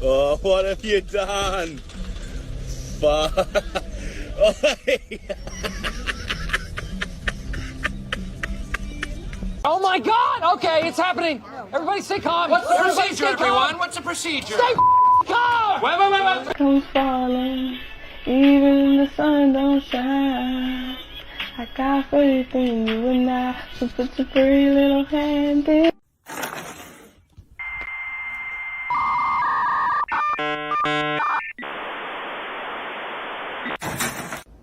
Oh, what have you done? Fuck. Oh my God! Okay, it's happening. Everybody stay calm. What's the Everybody procedure, stay calm. everyone? What's the procedure? Stay calm. Wait. Comes falling, even the sun don't shine. I got faith in you and I, so put your pretty little hand in.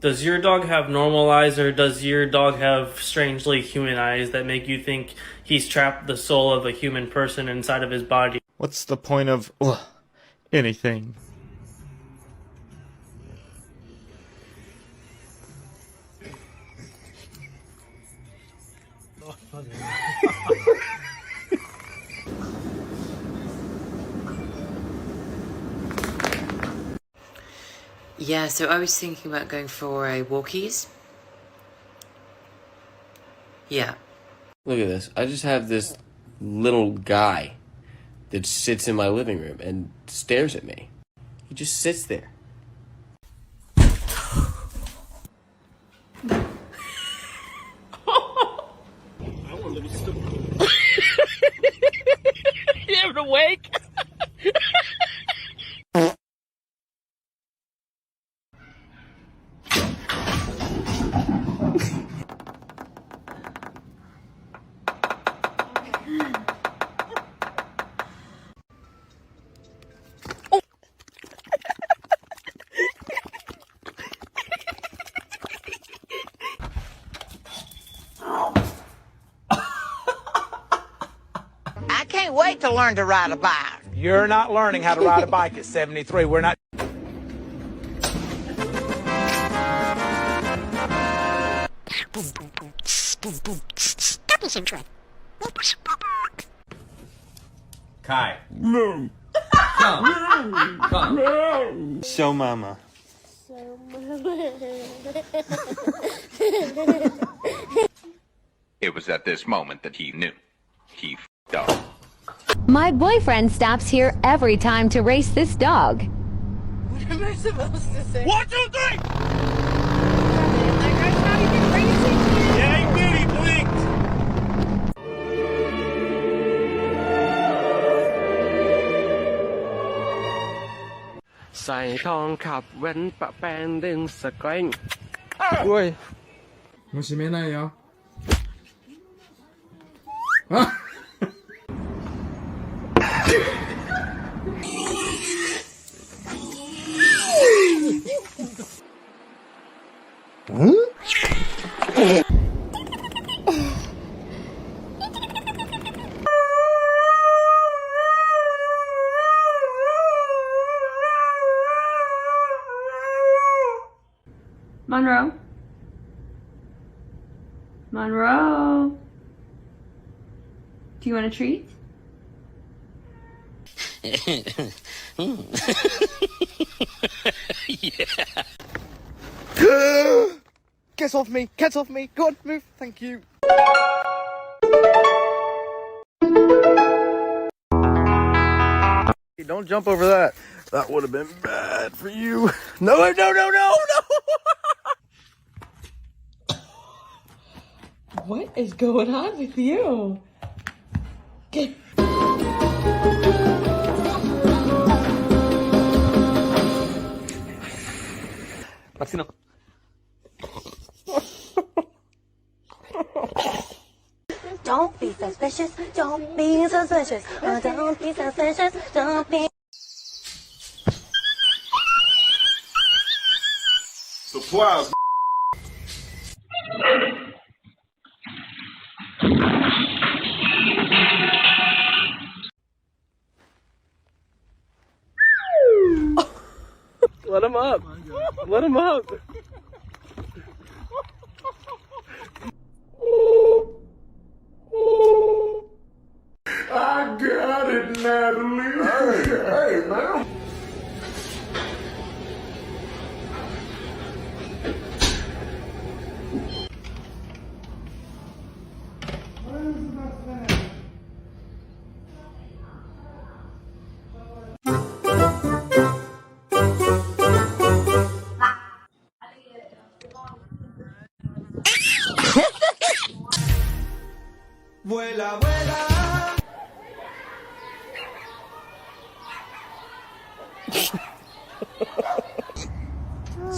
Does your dog have normal eyes, or does your dog have strangely human eyes that make you think he's trapped the soul of a human person inside of his body? What's the point of anything? Yeah, so I was thinking about going for a walkies. Yeah. Look at this. I just have this little guy that sits in my living room and stares at me. He just sits there. You ever awake? I can't wait to learn to ride a bike. You're not learning how to ride a bike at 73. We're not. Kai. No. Come. So mama. It was at this moment that he knew. He f***ed up. My boyfriend stops here every time to race this dog. What am I supposed to say? 1, 2, 3! Like, I'm not even crazy. Yeah, he did. He blinked. Xài thong khắp vẫn bạ bèn đừng sợ quanh. Ui. Musimy na jo. Monroe? Monroe? Do you want a treat? Yeah. Get off me! Get off me! Go on, move! Thank you! Don't jump over that. That would have been bad for you. No, no, no, no, no! What is going on with you? Get... Marcino. Don't be suspicious. Don't be suspicious. Don't be suspicious. Don't be. Supplies. Let him up. Let him up. I got it, Natalie. Hey, man.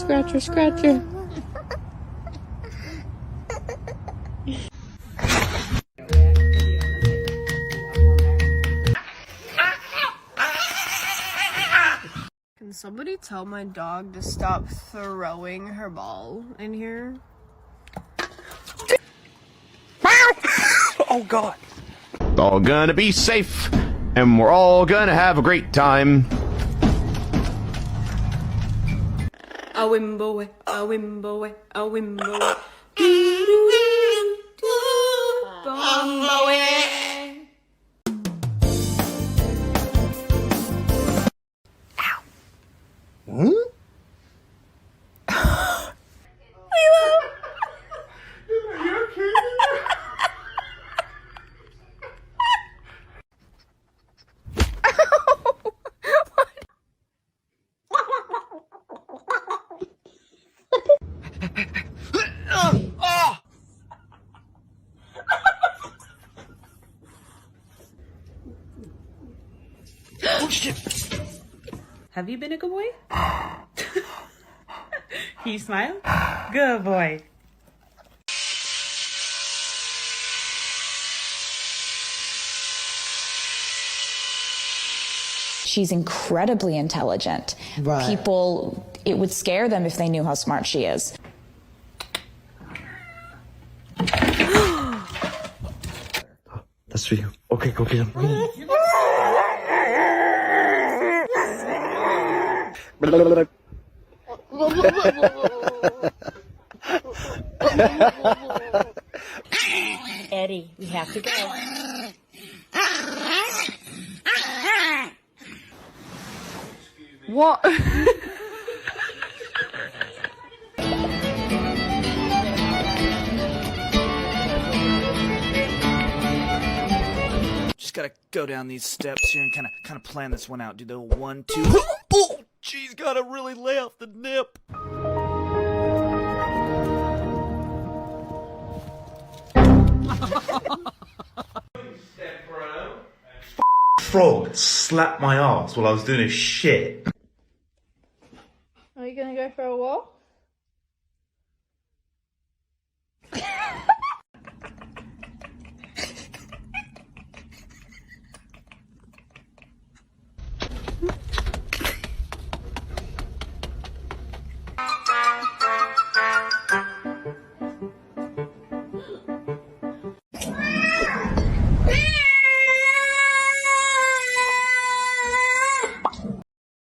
scratcher, scratcher. Can somebody tell my dog to stop throwing her ball in here? Oh God. All gonna be safe, and we're all gonna have a great time. A wimbo, a wimbo, a wimbo. Have you been a good boy? You smile? Good boy. She's incredibly intelligent. Right. People, it would scare them if they knew how smart she is. That's for you. Okay, go get him. Eddie, we have to go. What? Just gotta go down these steps here and kind of plan this one out. Do the 1, 2. Oh, jeez, gotta really lay off the nip. Frog slapped my ass while I was doing a shit.